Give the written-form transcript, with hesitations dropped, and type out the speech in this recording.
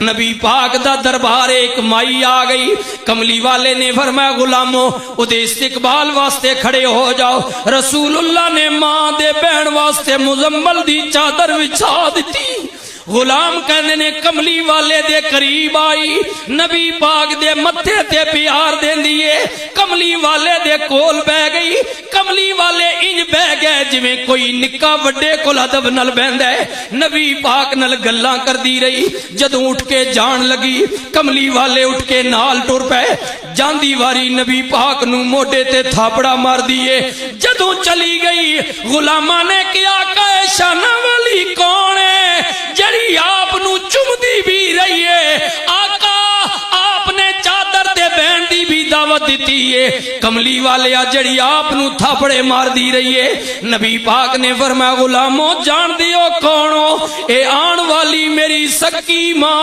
نبی پاک دا دربار ایک مائی آ گئی. کملی والے نے فرمایا غلامو اودے استقبال واسطے کھڑے ہو جاؤ. رسول اللہ نے ماں دے بہن واسطے مزمل دی چادر وچھا دیتی. غلام کہندے نے کملی والے دے قریب آئی, نبی پاک دے متھے تے پیار دیندی ہے, کملی والے دے کول بہ گئی. کملی والے انج بہ گئے جویں کوئی نکا وڈے کول ادب نال بہندا ہے. نبی پاک نال گلاں کردی رہی. جدوں اٹھ کے جان لگی کملی والے اٹھ کے نال ٹر پئے. جاندی واری نبی پاک نو موڈے تے تھاپڑا مار دیے. جدوں چلی گئی غلاماں نے کیا کہ شانہ والی کون ہے جڑی آپ نو چمدی بھی رہی ہے؟ آقا آپ نے چادر تے بہن دی بھی دعوت دیتی ہے. کملی والے جڑی آپ نو تھاپڑے مار دی رہی ہے. نبی پاک نے فرمایا غلامو جان دیو کون ہو؟ اے آن والی میری سکی ماں